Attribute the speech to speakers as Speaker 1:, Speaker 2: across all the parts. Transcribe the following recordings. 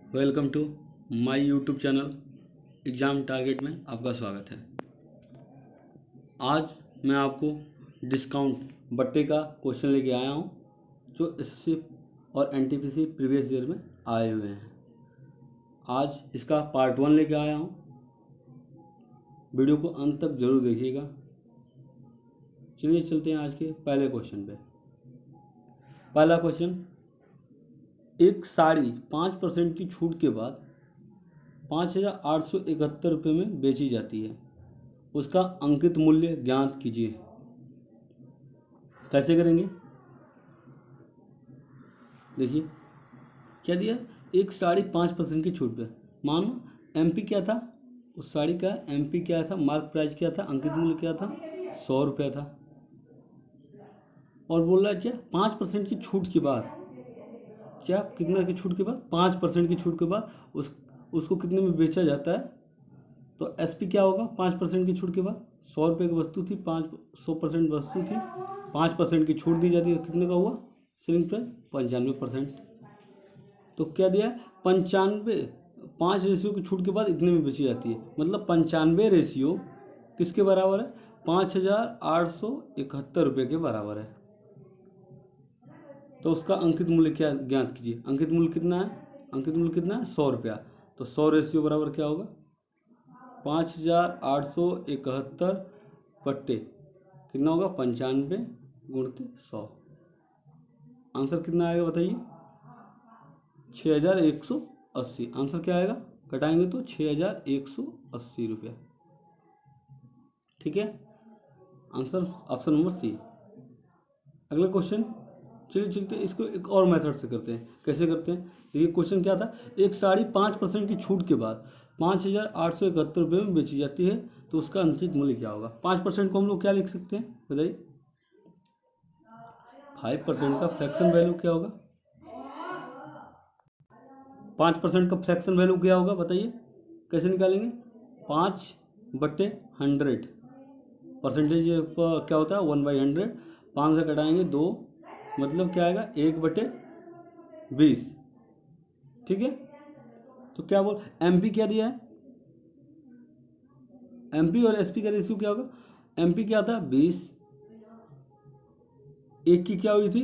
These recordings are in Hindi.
Speaker 1: Welcome to my YouTube channel exam target में आपका स्वागत है। आज मैं आपको डिस्काउंट बट्टे का क्वेश्चन लेके आया हूँ जो एसएससी और एनटीपीसी प्रीवियस ईयर में आए हुए हैं। आज इसका पार्ट 1 लेके आया हूँ। वीडियो को अंत तक ज़रूर देखिएगा। चलिए चलते हैं आज के पहले क्वेश्चन पे। पहला क्वेश्चन, एक साड़ी 5% की छूट के बाद 5,871 रुपये में बेची जाती है, उसका अंकित मूल्य ज्ञात कीजिए। कैसे करेंगे? देखिए क्या दिया, एक साड़ी 5% की छूट पे। मानो एमपी क्या था, उस साड़ी का एमपी क्या था, मार्क प्राइस क्या था, अंकित मूल्य क्या था, 100 रुपया था। और बोल रहा है क्या, 5% की छूट के बाद, क्या कितना की छूट के बाद, 5% की छूट के बाद उसको कितने में बेचा जाता है। तो एसपी क्या होगा, 5% की छूट के बाद 100 रुपये की वस्तु थी, 100% वस्तु थी, 5% की छूट दी जाती है, कितने का हुआ सेलिंग प्राइस, 95%। तो क्या दिया है, 95, 5 रेशियो की छूट के बाद इतने में बेची जाती है, मतलब 95 रेशियो किसके बराबर है, 5,871 रुपये के बराबर है। तो उसका अंकित मूल्य क्या ज्ञात कीजिए। अंकित मूल्य कितना है, अंकित मूल्य कितना है, 100 रुपया। तो 100 रेशियो बराबर क्या होगा, 5,871 बट्टे कितना होगा, 95 गुणित 100। आंसर कितना आएगा बताइए, 6,180। आंसर क्या आएगा, कटाएंगे तो 6,180 रुपया। ठीक है, आंसर ऑप्शन नंबर सी। अगला क्वेश्चन, चलिए चलते इसको एक और मेथड से करते हैं। कैसे करते हैं, देखिए क्वेश्चन क्या था, एक साड़ी 5% की छूट के बाद 5,871 रुपये में बेची जाती है, तो उसका अंकित मूल्य क्या होगा। 5% को हम लोग क्या लिख सकते हैं बताइए, 5% का फ्रैक्शन वैल्यू क्या होगा, 5% का फ्रैक्शन वैल्यू क्या होगा बताइए, कैसे निकालेंगे, 5/100। परसेंटेज क्या होता है, 1/100। 5 से कटाएंगे 2, मतलब क्या आएगा, 1/20। ठीक है, तो क्या बोल, एमपी क्या दिया है, एमपी और एसपी का रेशियो क्या होगा, एमपी क्या था 20, एक की क्या हुई थी,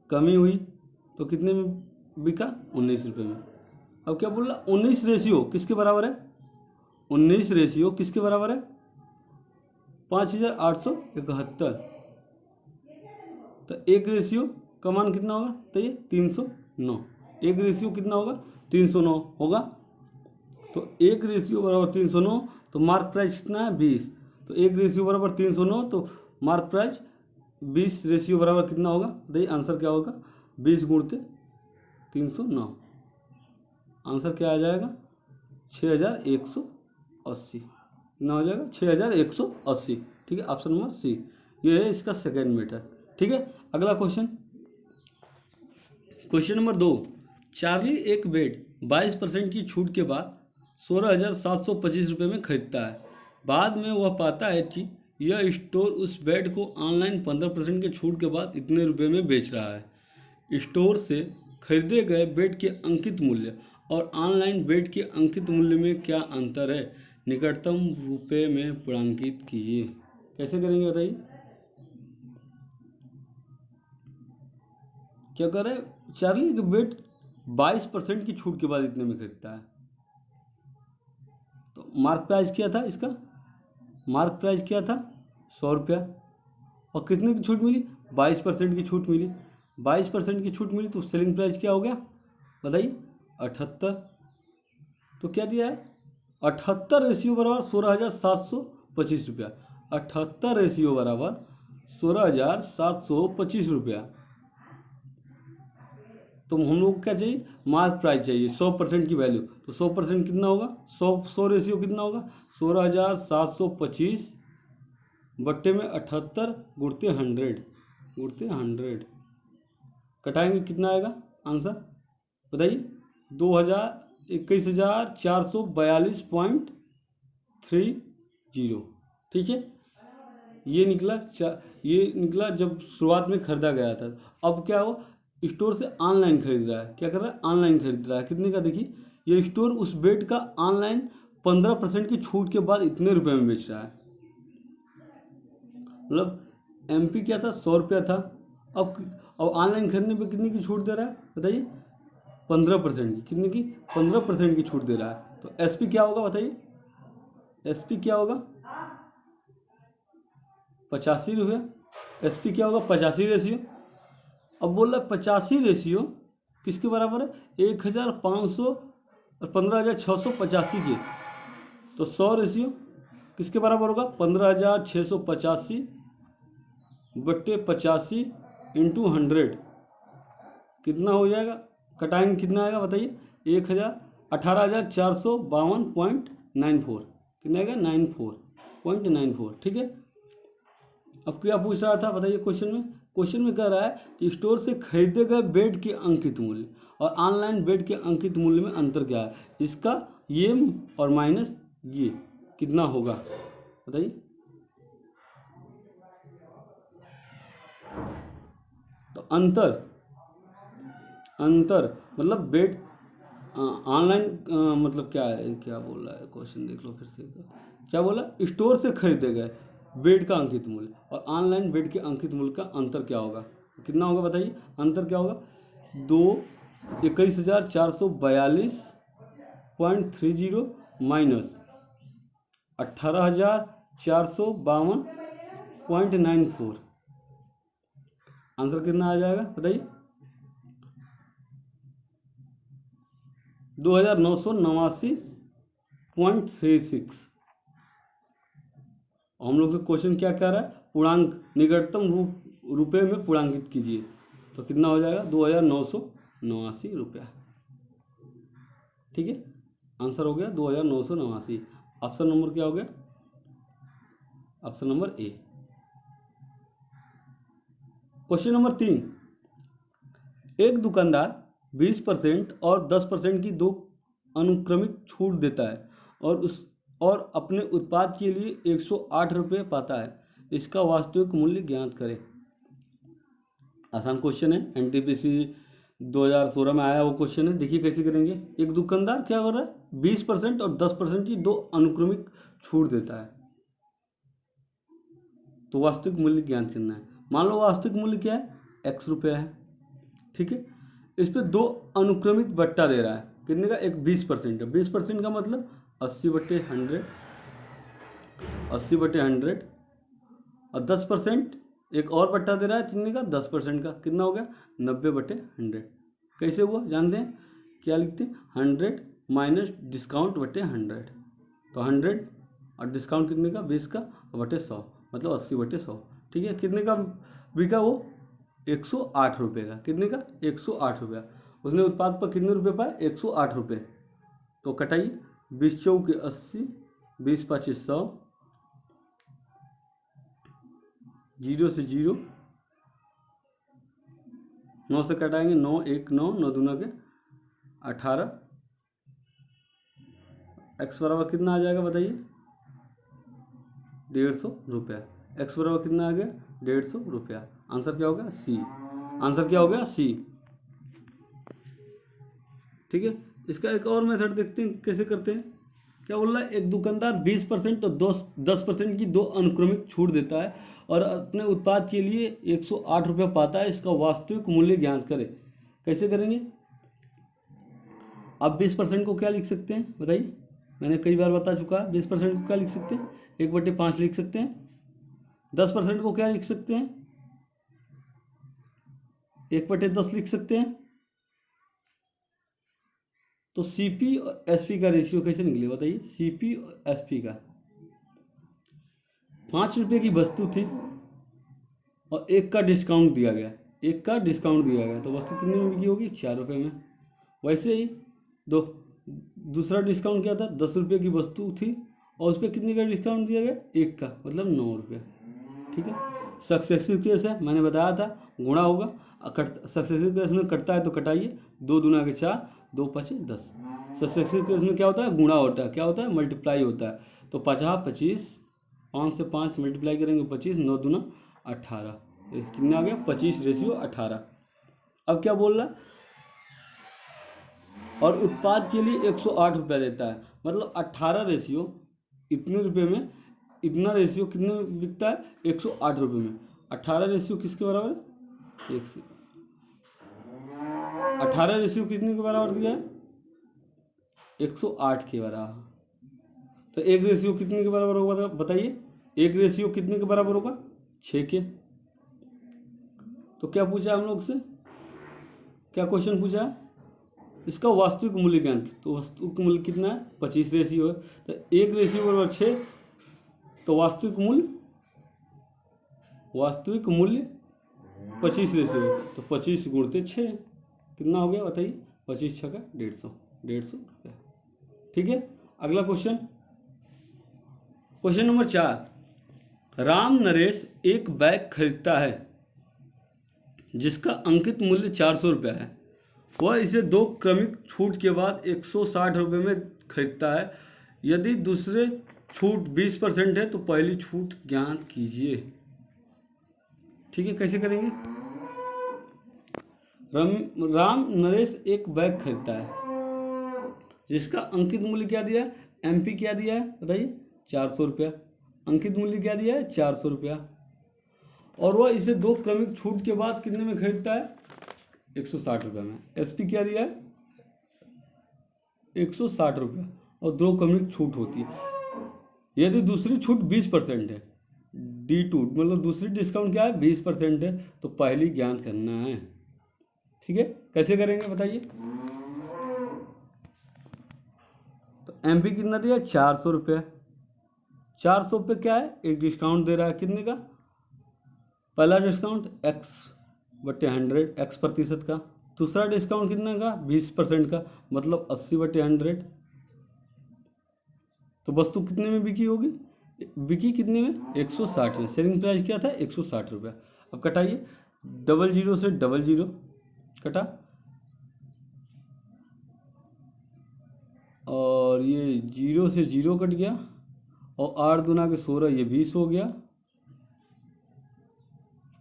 Speaker 1: कमी हुई, तो कितने में बिका, 19 रुपये में। अब क्या बोल रहा, 19 रेशियो किसके बराबर है, 19 रेशियो किसके बराबर है, 5,871। तो एक रेशियो का मान कितना होगा, तो ये 309। एक रेशियो कितना होगा, 309 होगा। तो एक रेशियो बराबर 309, तो मार्क प्राइस कितना है 20। तो एक रेशियो बराबर 309, तो मार्क प्राइस 20 रेशियो बराबर कितना होगा, देखिए आंसर क्या होगा, 20 गुणते 309। आंसर क्या आ जाएगा, 6,180। कितना हो जाएगा, 6,180। ठीक है, ऑप्शन नंबर सी ये है इसका सेकेंड मेथड। ठीक है, अगला क्वेश्चन, क्वेश्चन नंबर 2, चार्ली एक बेड 22% की छूट के बाद 16,725 रुपये में खरीदता है। बाद में वह पाता है कि यह स्टोर उस बेड को ऑनलाइन 15% के छूट के बाद इतने रुपये में बेच रहा है। स्टोर से खरीदे गए बेड के अंकित मूल्य और ऑनलाइन बेड के अंकित मूल्य में क्या अंतर है, निकटतम रुपये में पूर्णांकित कीजिए। कैसे करेंगे बताइए, क्या कर रहे हैं, चार्ली का बेड 22% की छूट के बाद इतने में खरीदता है। तो मार्क प्राइस क्या था इसका, मार्क प्राइस क्या था, 100 रुपया। और कितने की छूट मिली, 22% की छूट मिली। 22% की छूट मिली तो सेलिंग प्राइस क्या हो गया बताइए, 78। तो क्या दिया है, 78 रेशियो बराबर 16,725 रुपया। 78 रेशियो बराबर 16,725 रुपया। तो हम लोग को क्या चाहिए, मार्क प्राइस चाहिए, 100% की वैल्यू। तो 100% कितना होगा, 100 रेशियो कितना होगा, 16,725 बट्टे में 78 गुणते 100 कटाएंगे कितना आएगा आंसर बताइए, 21,442.30। ठीक है, ये निकला जब शुरुआत में खरीदा गया था। अब क्या हो, स्टोर से ऑनलाइन खरीद रहा है, क्या कर रहा है, ऑनलाइन खरीद रहा है, कितने का, देखिए ये स्टोर उस बेड का ऑनलाइन 15% की छूट के बाद इतने रुपए में बेच रहा है। मतलब एमपी क्या था, 100 रुपया था, अब ऑनलाइन खरीदने पे कितने की छूट दे रहा है बताइए, 15% की, कितने की, 15% की छूट दे रहा है। तो एसपी क्या होगा बताइए, एसपी क्या होगा, 85 रुपया। एसपी क्या होगा, 85 रेशियो। अब बोल रहा है 85 रेशियो किसके बराबर है, 1500 और 15,685 के। तो 100 रेशियो किसके बराबर होगा, 15,685 बट्टे 85 इंटू 100 कितना हो जाएगा, कटाएंगे कितना आएगा बताइए, 18,452.94 कितना आएगा, 94.94। ठीक है। अब क्या पूछ रहा था बताइए क्वेश्चन में कह रहा है कि स्टोर से खरीदे गए बेड के अंकित मूल्य और ऑनलाइन बेड के अंकित मूल्य में अंतर क्या है, इसका ये और माइनस ये कितना होगा बताइए। तो अंतर मतलब बेड ऑनलाइन मतलब क्या है, क्या बोल रहा है क्वेश्चन देख लो फिर से, क्या बोला, स्टोर से खरीदे गए बेड का अंकित मूल्य और ऑनलाइन बेड के अंकित मूल्य का अंतर क्या होगा, कितना होगा बताइए, अंतर क्या होगा, 21,442.30 माइनस 18,452.94 आंसर कितना आ जाएगा बताइए, 2,989.36। हम लोग से क्वेश्चन क्या कह रहा है, पूर्णांक निकटतम रुपए में पूर्णांकित कीजिए। तो कितना हो जाएगा, 2,989 रुपया। ठीक है, आंसर हो गया 2,989। ऑप्शन नंबर क्या हो गया, option number A. Question number 3, एक दुकानदार 20% और 10% की दो अनुक्रमिक छूट देता है और अपने उत्पाद के लिए 108 रुपये पाता है, इसका वास्तविक मूल्य ज्ञात करें। आसान क्वेश्चन है, एनटीपीसी 2016 में आया वो क्वेश्चन है। देखिए कैसे करेंगे, एक दुकानदार क्या कर रहा है, 20% और 10% की दो अनुक्रमिक छूट देता है, तो वास्तविक मूल्य ज्ञात करना है। मान लो वास्तविक मूल्य क्या है, x रुपया है। ठीक है, इस पर दो अनुक्रमित बट्टा दे रहा है, कितने का, एक 20% है, 20% का मतलब 80/100, 80/100 और 10% एक और बट्टा दे रहा है, कितने का, 10% का, कितना हो गया, 90/100। कैसे हुआ जानते हैं, क्या लिखते हैं, 100 माइनस डिस्काउंट बटे 100। तो 100 और डिस्काउंट कितने का, 20 का बटे 100 मतलब 80/100। ठीक है, कितने का बिका वो, 108 रुपये का, कितने का, 108 रुपया। उसने उत्पाद पर कितने रुपये पाए, 108 रुपये। तो कटाइए, 20 चौके 80, 20 25 100, 0 से 0, 9 से कटाएंगे, 9 1 9, 9 दूना के 18, x बराबर कितना आ जाएगा बताइए, 150 रुपया। x बराबर कितना आ गया, 150 रुपया। आंसर क्या होगा, सी। आंसर क्या हो गया, सी। ठीक है, इसका एक और मेथड देखते हैं कैसे करते हैं। क्या बोल रहा है, एक दुकानदार 20% और 10% की दो अनुक्रमिक छूट देता है और अपने उत्पाद के लिए 108 रुपये पाता है, इसका वास्तविक मूल्य ज्ञात करें। कैसे करेंगे, आप 20% को क्या लिख सकते हैं बताइए, मैंने कई बार बता चुका है। 20% को क्या लिख सकते हैं, 1/5 लिख सकते हैं। 10% को क्या लिख सकते हैं, 1/10 लिख सकते हैं। तो सीपी और एसपी का रेशियो कैसे निकले बताइए, सीपी और एसपी का, 5 रुपये की वस्तु थी और 1 का डिस्काउंट दिया गया, 1 का डिस्काउंट दिया गया, तो वस्तु कितने में बिकी होगी, 4 रुपये में। वैसे ही दूसरा डिस्काउंट क्या था, 10 रुपये की वस्तु थी और उस पर कितने का डिस्काउंट दिया गया, 1 का, मतलब 9 रुपये। ठीक है, सक्सेसिव केस है, मैंने बताया था गुणा होगा, सक्सेसिव केस में कटता है तो कटाइए, 2 दूना के 4, 2 5 10। सक्सेसिव केस में क्या होता है, गुणा होता है, क्या होता है, मल्टीप्लाई होता है। तो 50 25, 5 से 5 मल्टीप्लाई करेंगे 25, 9 दूना 18, कितना आ गया, 25 रेशियो 18। अब क्या बोल रहा है, और उत्पाद के लिए 108 रुपया देता है, मतलब 18 रेशियो इतने रुपये में, इतना रेशियो कितने में बिकता है, 108 रुपये में। 18 रेशियो किसके बराबर है, 18 रेशियो कितने के बराबर दिया है, 108 के बराबर। तो एक रेशियो कितने के बराबर होगा बताइए, एक रेशियो कितने के बराबर होगा, 6 के। तो क्या पूछा हम लोग से, क्या क्वेश्चन पूछा है, इसका वास्तविक मूल्य ज्ञान। तो वास्तविक मूल्य कितना है, 25 रेशियो है। तो एक रेशियो बराबर 6, तो वास्तविक मूल्य 25 रेशियो है। तो 25 गुणते 6 कितना हो गया बताइए, 25 छक्का 150 रुपया। ठीक है, अगला क्वेश्चन नंबर 4। राम नरेश एक बैग खरीदता है जिसका अंकित मूल्य 400 रुपया है। वह इसे 2 क्रमिक छूट के बाद 160 रुपये में खरीदता है। यदि दूसरे छूट 20% है तो पहली छूट ज्ञात कीजिए। ठीक है, कैसे करेंगे, राम नरेश एक बैग खरीदता है जिसका अंकित मूल्य क्या दिया है, एमपी क्या दिया है बताइए, 400 रुपया। अंकित मूल्य क्या दिया है, 400 रुपया। और वह इसे 2 क्रमिक छूट के बाद कितने में खरीदता है, 160 रुपये में। एसपी क्या दिया है, 160 रुपया, और 2 क्रमिक छूट होती है। यदि दूसरी छूट 20% है, D2 मतलब दूसरी डिस्काउंट क्या है, 20% है, तो पहली ज्ञात करना है। ठीक है, कैसे करेंगे बताइए। तो एमपी कितना दिया, 400 रुपया। 400 पे क्या है, एक डिस्काउंट दे रहा है, कितने का, पहला डिस्काउंट x/100, x% का। दूसरा डिस्काउंट कितने का, 20% का, मतलब 80/100। तो वस्तु कितने में बिकी होगी, बिकी कितने में, 160 में। सेलिंग प्राइस क्या था, 160 रुपया। अब कटाइए, 00 से 00 कटा, और ये 0 से 0 कट गया, और 8 दूना के 16, ये 20 हो गया,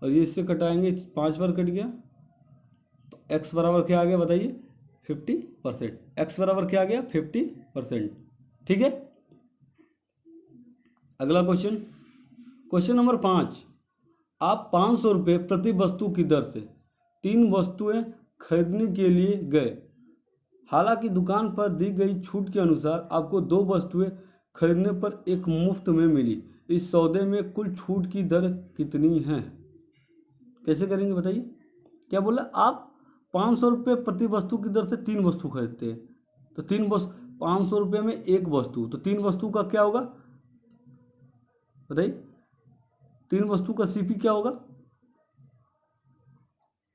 Speaker 1: और ये इससे कटाएंगे 5 बार कट गया। तो x बराबर क्या आ गया बताइए, 50%। x बराबर क्या आ गया, 50%। ठीक है, अगला क्वेश्चन नंबर 5। आप 500 रुपये प्रति वस्तु की दर से 3 वस्तुएं खरीदने के लिए गए। हालांकि दुकान पर दी गई छूट के अनुसार आपको 2 वस्तुएं खरीदने पर एक मुफ्त में मिली। इस सौदे में कुल छूट की दर कितनी है, कैसे करेंगे बताइए। क्या बोला, आप 500 रुपये प्रति वस्तु की दर से 3 वस्तु खरीदते हैं। तो 500 रुपये में एक वस्तु, तो 3 वस्तु का क्या होगा बताइए, 3 वस्तु का सीपी क्या होगा,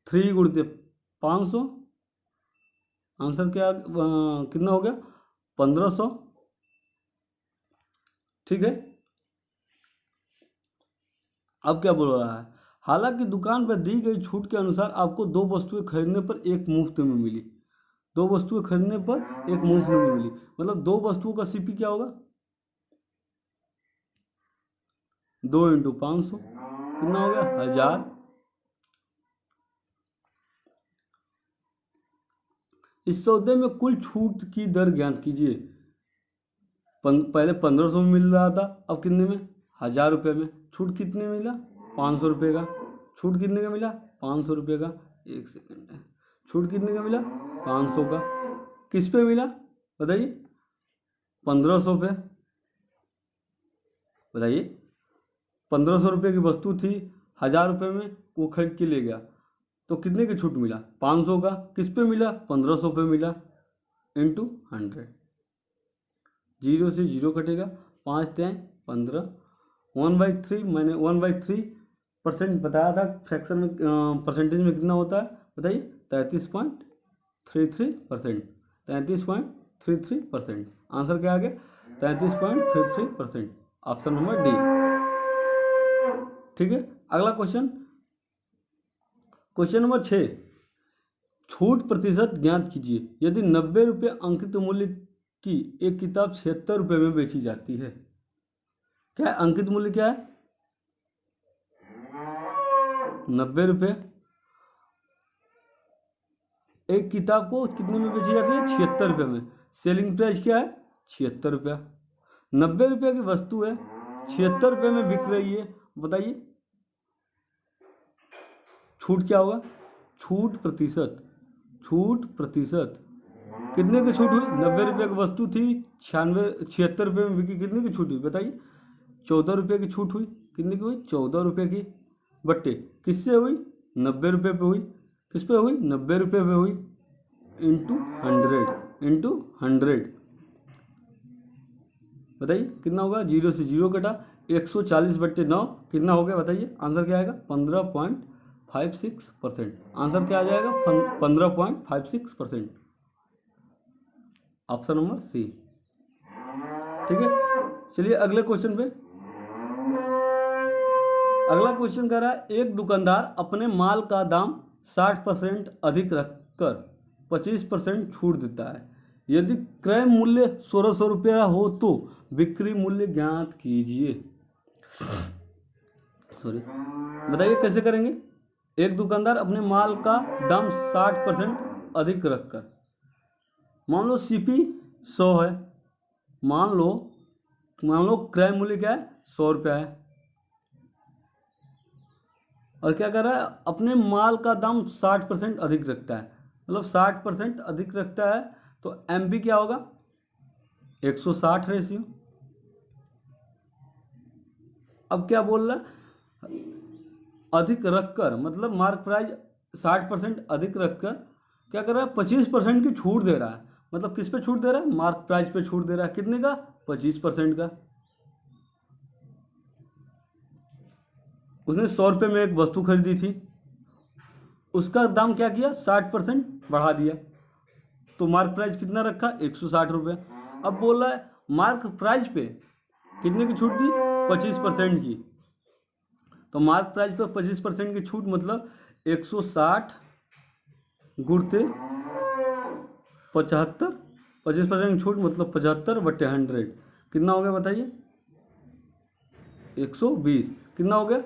Speaker 1: 3 गुणित 500, आंसर क्या कितना हो गया, 1500। ठीक है, अब क्या बोल रहा है, हालांकि दुकान पर दी गई छूट के अनुसार आपको 2 वस्तुएं खरीदने पर एक मुफ्त में मिली। 2 वस्तुएं खरीदने पर एक मुफ्त में मिली, मतलब 2 वस्तुओं का सीपी क्या होगा, 2 × 500 कितना हो गया, 1000। इस सौदे में कुल छूट की दर ज्ञात कीजिए। पहले 1500 में मिल रहा था, अब कितने में, 1000 रुपये में। छूट कितने में मिला, 500 रुपये का। छूट कितने का मिला, 500 रुपये का। एक सेकंड, छूट कितने का मिला, 500 का। किस पे मिला बताइए, 1500 पे। बताइए, 1500 रुपये की वस्तु थी, 1000 रुपये में वो खरीद के ले गया, तो कितने की छूट मिला, 500 का। किस पे मिला, 1500 पे मिला, इंटू 100। 0 से 0 कटेगा, 5 3 15, 1/3 मैंने 1/3% बताया था, फ्रैक्शन में परसेंटेज में कितना होता है बताइए, 33.33%। 33.33%, आंसर क्या आ गया, 33.33%, ऑप्शन नंबर डी। ठीक है, अगला क्वेश्चन नंबर 6। छूट प्रतिशत ज्ञात कीजिए। यदि 90 रुपये अंकित मूल्य की एक किताब 76 रुपये में बेची जाती है, क्या है अंकित मूल्य, क्या है 90 रुपये, एक किताब को कितने में बेची जाती है? 76 रुपये में। सेलिंग प्राइस क्या है? 76 रुपया। 90 रुपये की वस्तु है, 76 रुपये में बिक रही है, बताइए छूट क्या होगा? छूट प्रतिशत कितने की छूट हुई? 90 रुपये की वस्तु थी, 76 रुपये में बिकी, कितने की छूट हुई बताइए? 14 रुपये की छूट हुई। कितने की हुई? 14 रुपये की। बट्टे किससे हुई? 90 रुपये पे हुई। किस पे हुई? 90 रुपये पे हुई। इंटू 100 बताइए कितना होगा? 0 से 0 कटा, 140/9 कितना हो गया बताइए? आंसर क्या आएगा? 15.56%। आंसर क्या आ जाएगा? 15.56%। Option number C. ठीक है, चलिए अगले क्वेश्चन पे। अगला क्वेश्चन कह रहा है, एक दुकानदार अपने माल का दाम 60% अधिक रखकर 25% छूट देता है। यदि क्रय मूल्य 1600 रुपया हो तो बिक्री मूल्य ज्ञात कीजिए। बताइए कैसे करेंगे? एक दुकानदार अपने माल का दाम 60% अधिक रखकर, मान लो सीपी 100 है, मान लो क्रय मूल्य क्या है? 100 रुपया है, और क्या कर रहा है? अपने माल का दाम 60% अधिक रखता है, मतलब 60% अधिक रखता है, तो एमपी क्या होगा? 160 रेशियो। अब क्या बोल रहा है? अधिक रखकर, मतलब मार्क प्राइस 60% अधिक रखकर क्या कर रहा है? 25% की छूट दे रहा है। मतलब किस पे छूट दे रहा है? मार्क प्राइस पे छूट दे रहा है। कितने का? 25% का। उसने 100 रुपये में एक वस्तु खरीदी थी, उसका दाम क्या किया? 60% बढ़ा दिया, तो मार्क प्राइस कितना रखा? 160 रुपये। अब बोल रहा है मार्क प्राइस पे कितने की छूट दी? 25% की। तो मार्क प्राइस पे 25% की छूट मतलब 160 गुणते 75, 25% की छूट मतलब 75/100 कितना हो गया बताइए? 120। कितना हो गया?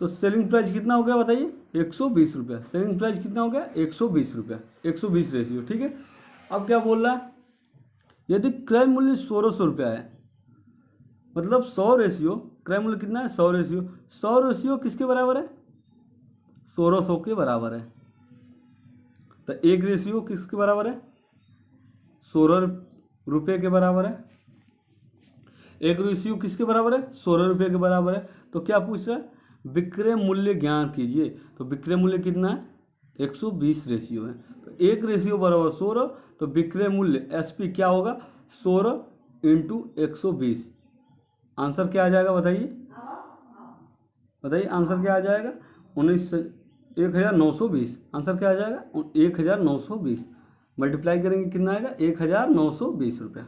Speaker 1: तो सेलिंग प्राइस कितना हो गया बताइए? 120 रुपया। सेलिंग प्राइस कितना हो गया? 120 रुपया। 120 रेशियो। ठीक है, अब क्या बोल रहा है? यदि क्रय मूल्य 1600 रुपया है, मतलब 100 रेशियो, क्रय मूल्य कितना है? 100 रेशियो। 100 रेशियो किसके बराबर है? 1600 के बराबर है। तो एक रेशियो किसके बराबर है? 16 रुपये के बराबर है। एक रेशियो किसके बराबर है? 16 रुपये के बराबर है। तो क्या पूछ रहा है? विक्रय मूल्य ज्ञात कीजिए। तो विक्रय मूल्य कितना है? 120 रेशियो है, तो एक रेशियो बराबर 16, तो विक्रय मूल्य एसपी क्या होगा? 16 × 120। आंसर क्या आ जाएगा बताइए? आंसर क्या आ जाएगा? 1920। आंसर क्या आ जाएगा? 1920। मल्टीप्लाई करेंगे कितना आएगा? 1920 रुपया।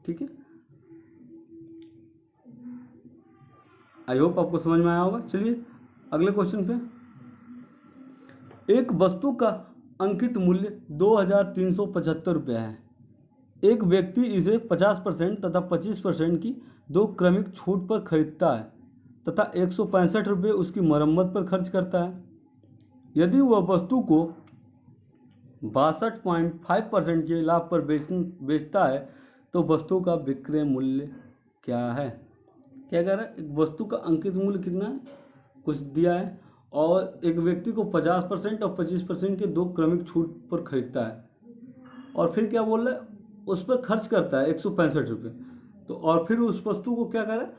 Speaker 1: ठीक है, आई होप आपको समझ में आया होगा। चलिए अगले क्वेश्चन पे। एक वस्तु का अंकित मूल्य 2375 रुपया है। एक व्यक्ति इसे 50% तथा 25% की दो क्रमिक छूट पर खरीदता है तथा 165 रुपये उसकी मरम्मत पर खर्च करता है। यदि वह वस्तु को 62.5% के लाभ पर बेचता है तो वस्तु का विक्रय मूल्य क्या है? क्या कह रहा है? एक वस्तु का अंकित मूल्य कितना है? कुछ दिया है, और एक व्यक्ति को 50% और 25% के दो क्रमिक छूट पर खरीदता है, और फिर क्या बोल रहा है? उस पर खर्च करता है 165 रुपये। तो और फिर उस वस्तु को क्या कर रहा है?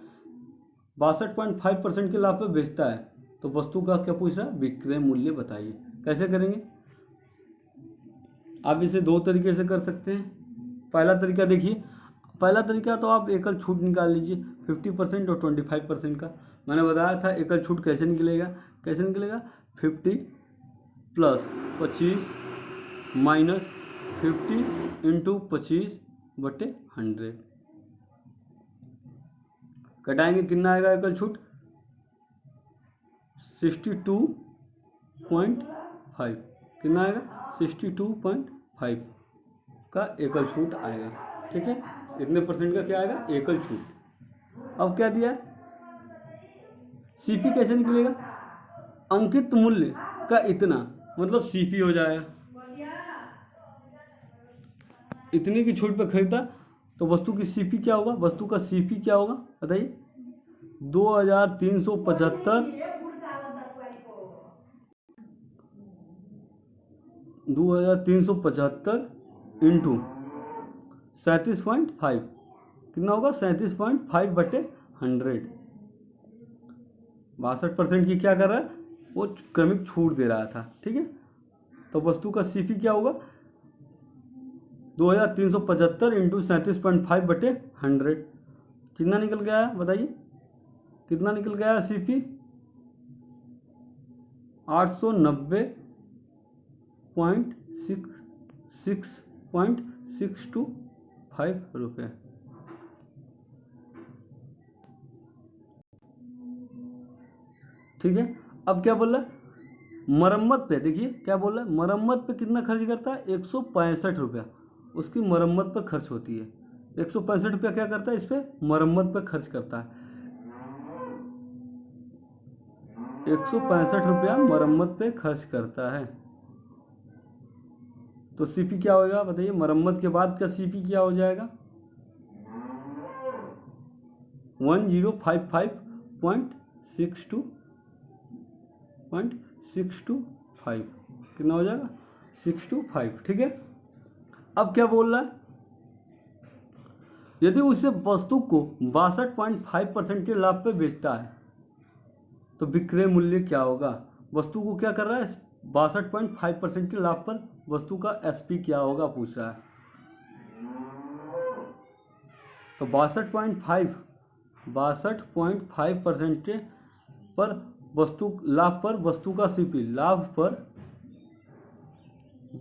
Speaker 1: 62.5% के लाभ पर बेचता है, तो वस्तु का क्या पूछ रहा है? विक्रय मूल्य बताइए। कैसे करेंगे? आप इसे दो तरीके से कर सकते हैं। पहला तरीका देखिए, पहला तरीका तो आप एकल छूट निकाल लीजिए 50% और 25% का। मैंने बताया था एकल छूट कैसे निकलेगा? 50 + 25 - 50 × 25/100 कटाएंगे, कितना आएगा एकल छूट? 62.5। कितना आएगा? 62.5 का एकल छूट आएगा। ठीक है, इतने परसेंट का क्या आएगा? एकल छूट। अब क्या दिया है? सीपी कैसे निकलेगा? अंकित मूल्य का इतना, मतलब सीपी हो जाएगा। इतने की छूट पे खरीदा तो वस्तु की सीपी क्या होगा, वस्तु का सीपी क्या होगा बताइए, 2375 इंटू 37.5 कितना होगा, 37.5 बटे 100। 62% की क्या कर रहा है, वो क्रमिक छूट दे रहा था, ठीक है। तो वस्तु का सीपी क्या होगा, 2375 इंटू 37.5 बटे 100। कितना निकल गया है बताइए, कितना निकल गया है सीपी, 890.625 रुपये। ठीक है। अब क्या बोल रहा है, मरम्मत पे, देखिए क्या बोल रहा है, मरम्मत पे कितना खर्च करता है, 165 रुपया उसकी मरम्मत पर खर्च होती है। 165 रुपया क्या करता है, इस पर मरम्मत पे खर्च करता है। 165 रुपया मरम्मत पे खर्च करता है। तो सीपी क्या होगा बताइए, मरम्मत के बाद का सीपी क्या हो जाएगा, 1055.625 कितना हो जाएगा, 625। ठीक है। अब क्या बोल रहा है, यदि उसे वस्तु को 62.5% के लाभ पे बेचता है तो विक्रय मूल्य क्या होगा। वस्तु को क्या कर रहा है, 62.5% के लाभ पर वस्तु का एसपी क्या होगा पूछ रहा है। तो 62.5% पर वस्तु लाभ पर वस्तु का सीपी, लाभ पर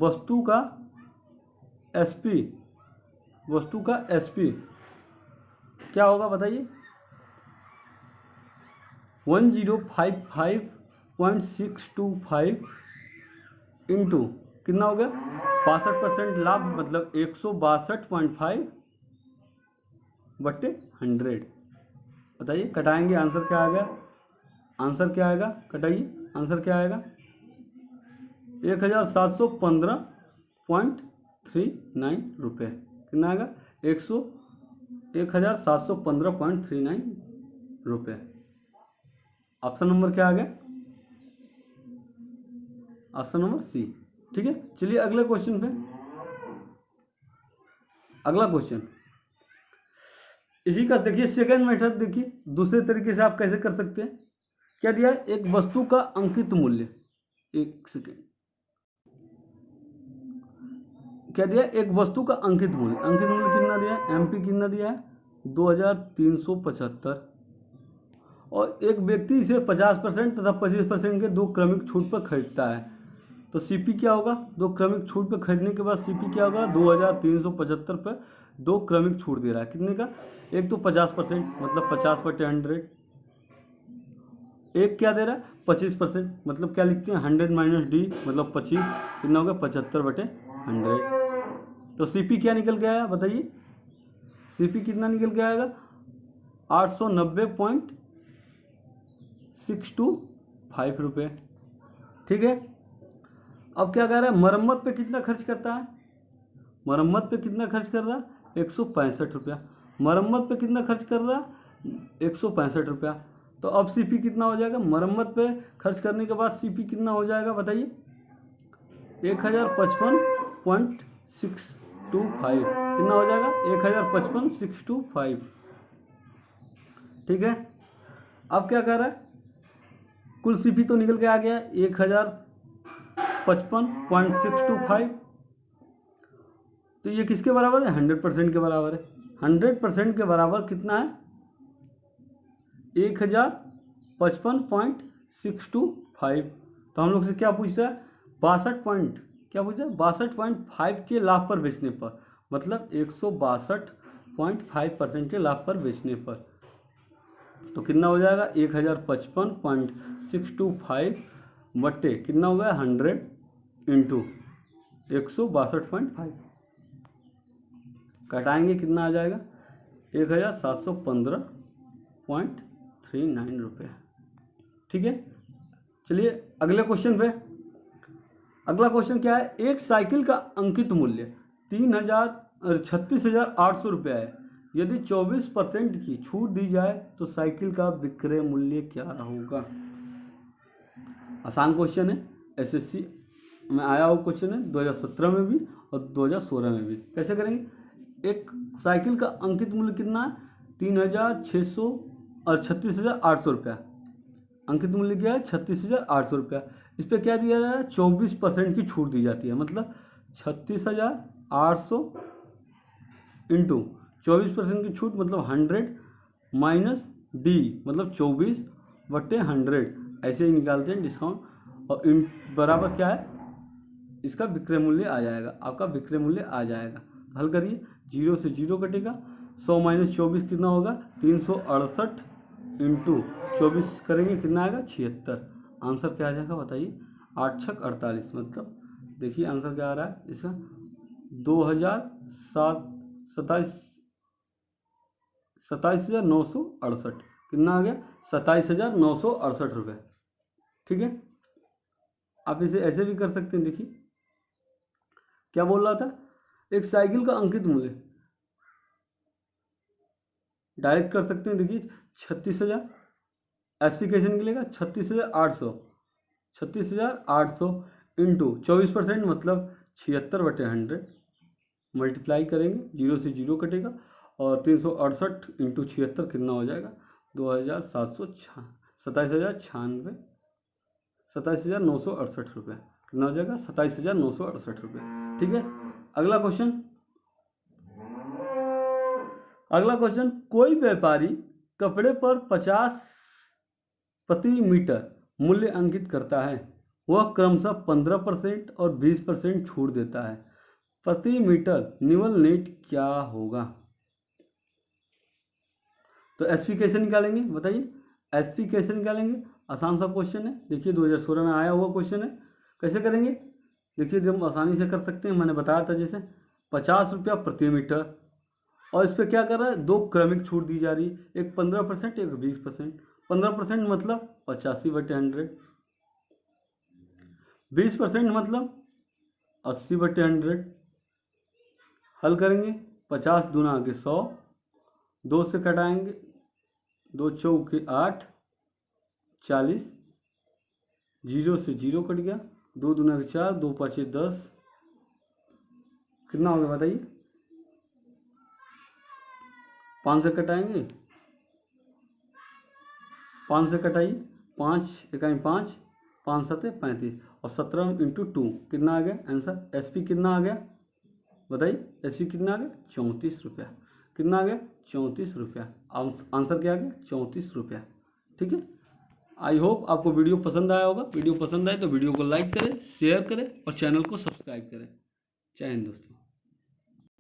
Speaker 1: वस्तु का एसपी, वस्तु का एसपी क्या होगा बताइए, 1055.625 इंटू कितना हो गया, 62% लाभ मतलब 162.5 बटे 100। बताइए कटाएंगे, आंसर क्या आ गया, आंसर क्या आएगा, कटाइए आंसर क्या आएगा, 1715.39 रुपये। कितना आएगा, 1715.39 रुपये। ऑप्शन नंबर क्या आ गया, ऑप्शन नंबर सी। ठीक है। चलिए अगले क्वेश्चन पे, अगला क्वेश्चन इसी का देखिए, सेकंड मेथड देखिए, दूसरे तरीके से आप कैसे कर सकते हैं। क्या दिया है, एक वस्तु का अंकित मूल्य, एक सेकेंड, क्या दिया, एक वस्तु का अंकित मूल्य, अंकित मूल्य कितना दिया है, एमपी कितना दिया है, 2375 और एक व्यक्ति इसे 50% तथा 25% के दो क्रमिक छूट पर खरीदता है तो सीपी क्या होगा, दो क्रमिक छूट पर खरीदने के बाद सीपी क्या होगा, 2375 पर दो क्रमिक छूट दे रहा है कितने का, एक तो 50% मतलब 50 बटे 100, एक क्या दे रहा है 25% मतलब क्या लिखते हैं 100 माइनस डी मतलब 25 कितना होगा 75 बटे 100। तो सीपी क्या निकल के आया बताइए, सीपी कितना निकल के आएगा 890.625 रुपये। ठीक है। अब क्या कह रहा है, मरम्मत पे कितना खर्च करता है, मरम्मत पे कितना खर्च कर रहा है 165 रुपया, मरम्मत पे कितना खर्च कर रहा है 165 रुपया। तो अब सीपी कितना हो जाएगा, मरम्मत पे खर्च करने के बाद सीपी कितना हो जाएगा बताइए, 1055.625 कितना हो जाएगा 1055.625। ठीक है। अब क्या कर रहा है, कुल सीपी तो निकल के आ गया 1055.625, तो ये किसके बराबर है 100% के बराबर है। 100% के बराबर कितना है 1055.625। तो हम लोग से क्या पूछ रहा है 62.5 के लाभ पर बेचने पर, मतलब 162.5% के लाभ पर बेचने पर तो कितना हो जाएगा 1055.625 बट्टे कितना हो गया 100 इंटू 162.5 घटाएंगे कितना आ जाएगा 1715.39 रुपये। ठीक है। चलिए अगले क्वेश्चन पे, अगला क्वेश्चन क्या है, एक साइकिल का अंकित मूल्य 3000 36,800 रुपया है। यदि 24% की छूट दी जाए तो साइकिल का विक्रय मूल्य क्या होगा। आसान क्वेश्चन है, एसएससी में आया हुआ क्वेश्चन है 2017 में भी और 2016 में भी। कैसे करेंगे, एक साइकिल का अंकित मूल्य कितना है 3,600 और 36,800 रुपया। अंकित मूल्य क्या है 36,800 रुपया। इस पर क्या दिया जा रहा है 24% की छूट दी जाती है, मतलब 36,800 इंटू 24% की छूट मतलब 100 माइनस डी मतलब 24/100, ऐसे ही निकालते हैं डिस्काउंट। और इन बराबर क्या है इसका विक्रय मूल्य आ जाएगा, आपका विक्रय मूल्य आ जाएगा। हल करिए, 0 से 0 कटेगा, 100 माइनस 24 कितना होगा 368 इंटू 24 करेंगे कितना आएगा 76। आंसर क्या आ जाएगा बताइए, 8 छक 48, मतलब देखिए आंसर क्या आ रहा है इसका 27,968। कितना आ गया 27,968 रुपये। ठीक है, आप इसे ऐसे भी कर सकते हैं। देखिए क्या बोल रहा था, एक साइकिल का अंकित मूल्य डायरेक्ट कर सकते हैं। देखिए 36,000 एसपी कैसे निकलेगा 36,800 इंटू 24% मतलब 76/100 मल्टीप्लाई करेंगे, 0 से 0 कटेगा और 368 इंटू 76 कितना हो जाएगा 27,968 27,968 रुपये। कितना हो जाएगा 27,968 रुपये। ठीक है, अगला क्वेश्चन, कोई व्यापारी कपड़े पर 50 प्रति मीटर मूल्य अंकित करता है, वह क्रमशः 15% और 20% छूट देता है, प्रति मीटर निवल नेट क्या होगा। तो एसपी कैसे निकालेंगे बताइए, एसपी कैसे निकालेंगे, आसान सा क्वेश्चन है। देखिए 2016 में आया हुआ क्वेश्चन है। कैसे करेंगे, देखिए हम आसानी से कर सकते हैं, मैंने बताया था जैसे 50 रुपया प्रति मीटर, और इस पर क्या कर रहा है दो क्रमिक छूट दी जा रही है, एक 15% एक 20%। 15% मतलब 85/100, 20% मतलब 80/100। हल करेंगे, 50 दूना आगे 100, 2 से कटाएंगे 2 चौके 8 40, 0 से 0 कट गया, 2 दूना के 4, 2 पाँचे 10, कितना हो गया बताइए, 5 से कटाएंगे, 5 से कटाइए, 5 इकाई 5, 5 7 35 और 17 इंटू 2 कितना आ गया आंसर। एसपी कितना आ गया बताइए, एसपी कितना आ गया 34 रुपया। कितना आ गया 34 रुपया, आंसर क्या आ गया 34 रुपया। ठीक है, आई होप आपको वीडियो पसंद आया होगा। वीडियो पसंद आए तो वीडियो को लाइक करें, शेयर करें और चैनल को सब्सक्राइब करें। जय हिंद दोस्तों।